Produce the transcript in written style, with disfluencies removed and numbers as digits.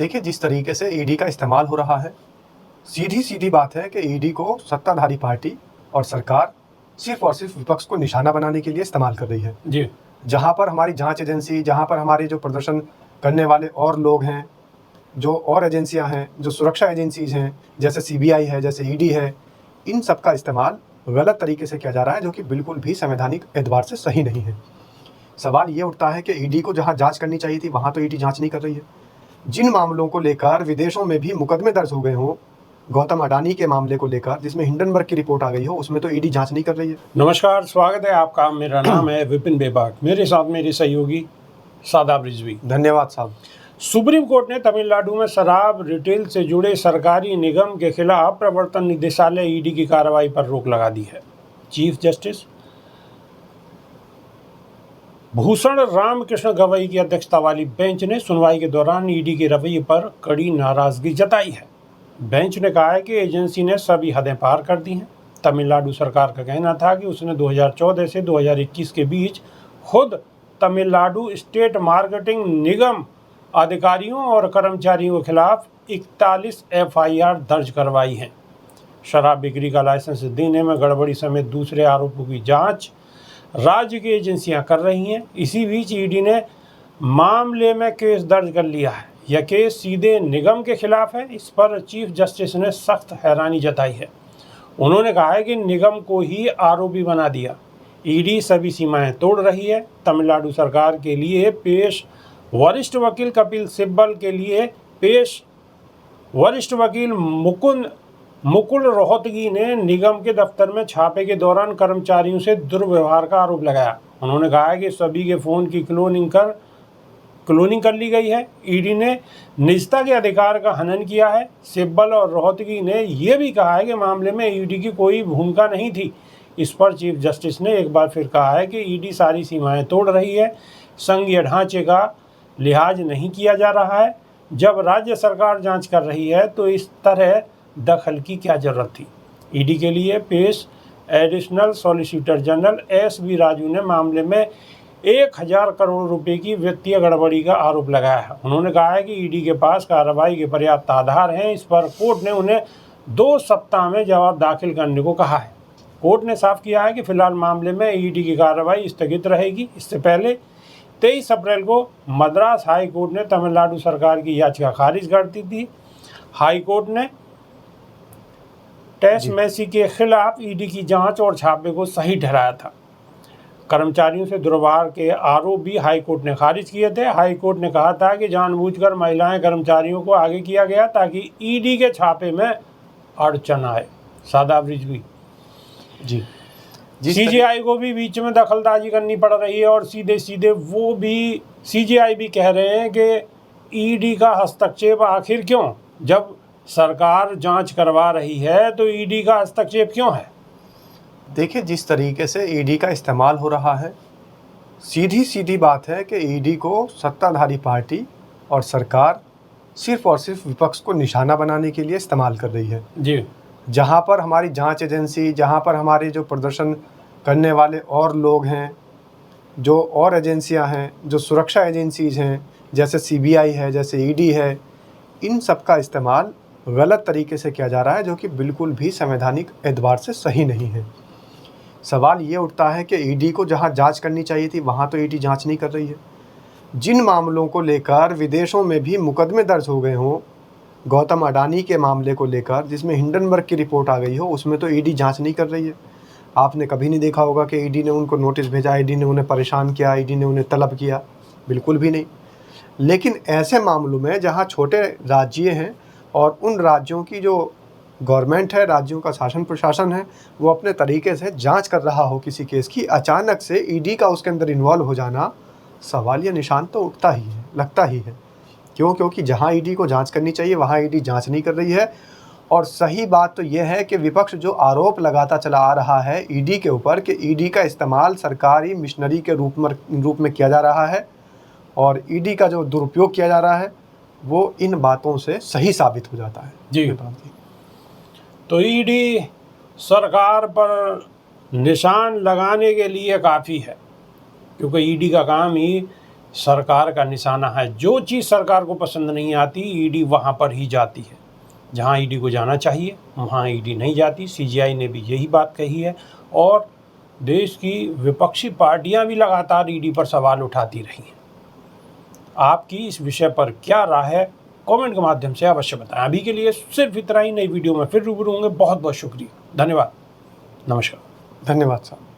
देखिए, जिस तरीके से ईडी का इस्तेमाल हो रहा है, सीधी-सीधी बात है कि ईडी को सत्ताधारी पार्टी और सरकार सिर्फ़ और सिर्फ़ विपक्ष को निशाना बनाने के लिए इस्तेमाल कर रही है। जी। जहाँ पर हमारी जाँच एजेंसी, जहाँ पर हमारे जो प्रदर्शन करने वाले और लोग हैं, जो और एजेंसियाँ हैं, जो सुरक्षा एजेंसीज़ हैं, जैसे सीबीआई है, जैसे ईडी है, इन सब का इस्तेमाल गलत तरीके से किया जा रहा है, जो कि बिल्कुल भी संवैधानिक एतबार से सही नहीं है। सवाल ये उठता है कि ईडी को जहाँ जाँच करनी चाहिए थी, वहाँ तो ईडी जाँच नहीं कर रही है। जिन मामलों को लेकर विदेशों में भी मुकदमे दर्ज हो गए हों, गौतम अडानी के मामले को लेकर जिसमें हिंडनबर्ग की रिपोर्ट आ गई हो, उसमें तो ईडी जांच नहीं कर रही है। नमस्कार, स्वागत है आपका। मेरा नाम है विपिन बेबाक। मेरे साथ मेरे सहयोगी शादाब रिजवी। धन्यवाद साहब। सुप्रीम कोर्ट ने तमिलनाडु में शराब रिटेल से जुड़े सरकारी निगम के खिलाफ प्रवर्तन निदेशालय ईडी की कार्रवाई पर रोक लगा दी है। चीफ जस्टिस भूषण रामकृष्ण गवई की अध्यक्षता वाली बेंच ने सुनवाई के दौरान ईडी के रवैये पर कड़ी नाराजगी जताई है। बेंच ने कहा है कि एजेंसी ने सभी हदें पार कर दी हैं। तमिलनाडु सरकार का कहना था कि उसने 2014 से 2021 के बीच खुद तमिलनाडु स्टेट मार्केटिंग निगम अधिकारियों और कर्मचारियों के खिलाफ 41 एफआईआर दर्ज करवाई हैं। शराब बिक्री का लाइसेंस देने में गड़बड़ी समेत दूसरे आरोपों की जांच राज्य की एजेंसियां कर रही हैं। इसी बीच ईडी ने मामले में केस दर्ज कर लिया है। यह केस सीधे निगम के खिलाफ है। इस पर चीफ जस्टिस ने सख्त हैरानी जताई है। उन्होंने कहा है कि निगम को ही आरोपी बना दिया। ईडी सभी सीमाएं तोड़ रही है। तमिलनाडु सरकार के लिए पेश वरिष्ठ वकील कपिल सिब्बल के लिए पेश वरिष्ठ वकील मुकुल रोहतगी ने निगम के दफ्तर में छापे के दौरान कर्मचारियों से दुर्व्यवहार का आरोप लगाया। उन्होंने कहा कि सभी के फ़ोन की क्लोनिंग कर ली गई है। ईडी ने निजता के अधिकार का हनन किया है। सिब्बल और रोहतगी ने यह भी कहा है कि मामले में ईडी की कोई भूमिका नहीं थी। इस पर चीफ जस्टिस ने एक बार फिर कहा है कि ईडी सारी सीमाएं तोड़ रही है। संघीय ढांचे का लिहाज नहीं किया जा रहा है। जब राज्य सरकार जांच कर रही है तो इस तरह दखल की क्या जरूरत थी। ईडी के लिए पेश additional solicitor general SV. Raju ने मामले में 1000 करोड़ रुपए की वित्तीय गड़बड़ी का आरोप लगाया है। उन्होंने कहा है कि ईडी के पास कार्रवाई के पर्याप्त आधार हैं। इस पर कोर्ट ने उन्हें 2 सप्ताह में जवाब दाखिल करने को कहा है। कोर्ट ने साफ किया है कि फिलहाल मामले में ईडी की कार्रवाई स्थगित रहेगी। इससे पहले 23 अप्रैल को मद्रास हाई कोर्ट ने तमिलनाडु सरकार की याचिका खारिज कर दी थी। हाई कोर्ट ने टेस मैसी के खिलाफ ईडी की जांच और छापे को सही ठहराया था। कर्मचारियों से दुर्व्यवहार के आरोप भी हाईकोर्ट ने खारिज किए थे। हाईकोर्ट ने कहा था कि जानबूझकर महिलाएं कर्मचारियों को आगे किया गया ताकि ईडी के छापे में अड़चन आए। शादाब रिजवी जी, सीजेआई को भी बीच में दखलंदाजी करनी पड़ रही है और सीधे सीधे वो भी सीजेआई भी कह रहे हैं कि ईडी का हस्तक्षेप आखिर क्यों? जब सरकार जांच करवा रही है तो ईडी का हस्तक्षेप क्यों है? देखिए, जिस तरीके से ईडी का इस्तेमाल हो रहा है, सीधी-सीधी बात है कि ईडी को सत्ताधारी पार्टी और सरकार सिर्फ़ और सिर्फ़ विपक्ष को निशाना बनाने के लिए इस्तेमाल कर रही है। जी। जहाँ पर हमारी जांच एजेंसी, जहाँ पर हमारे जो प्रदर्शन करने वाले और लोग हैं, जो और एजेंसियाँ हैं, जो सुरक्षा एजेंसीज़ हैं, जैसे सीबीआई है, जैसे ईडी है, इन सब का इस्तेमाल गलत तरीके से किया जा रहा है, जो कि बिल्कुल भी संवैधानिक एतबार से सही नहीं है। सवाल ये उठता है कि ईडी को जहाँ जांच करनी चाहिए थी, वहाँ तो ईडी जांच नहीं कर रही है। जिन मामलों को लेकर विदेशों में भी मुकदमे दर्ज हो गए हों, गौतम अडानी के मामले को लेकर जिसमें हिंडनबर्ग की रिपोर्ट आ गई हो, उसमें तो ईडी जांच नहीं कर रही है। आपने कभी नहीं देखा होगा कि ईडी ने उनको नोटिस भेजा, ईडी ने उन्हें परेशान किया, ईडी ने उन्हें तलब किया, बिल्कुल भी नहीं। लेकिन ऐसे मामलों में जहाँ छोटे राज्य हैं और उन राज्यों की जो गवर्नमेंट है, राज्यों का शासन प्रशासन है, वो अपने तरीके से जांच कर रहा हो किसी केस की, अचानक से ईडी का उसके अंदर इन्वॉल्व हो जाना, सवालिया निशान तो उठता ही है, लगता ही है। क्यों? क्योंकि जहां ईडी को जांच करनी चाहिए वहां ईडी जांच नहीं कर रही है। और सही बात तो यह है कि विपक्ष जो आरोप लगाता चला आ रहा है ईडी के ऊपर कि ईडी का इस्तेमाल सरकारी मिशनरी के रूप में किया जा रहा है और ईडी का जो दुरुपयोग किया जा रहा है, वो इन बातों से सही साबित हो जाता है। जी। तो ईडी सरकार पर निशान लगाने के लिए काफ़ी है, क्योंकि ईडी का काम ही सरकार का निशाना है। जो चीज़ सरकार को पसंद नहीं आती, ईडी वहाँ पर ही जाती है। जहाँ ईडी को जाना चाहिए वहाँ ईडी नहीं जाती। सीजीआई ने भी यही बात कही है और देश की विपक्षी पार्टियां भी लगातार ईडी पर सवाल उठाती रही हैं। आपकी इस विषय पर क्या राय है, कमेंट के माध्यम से अवश्य बताएं। अभी के लिए सिर्फ इतना ही। नई वीडियो में फिर रूबरू होंगे। बहुत बहुत शुक्रिया, धन्यवाद, नमस्कार। धन्यवाद साहब।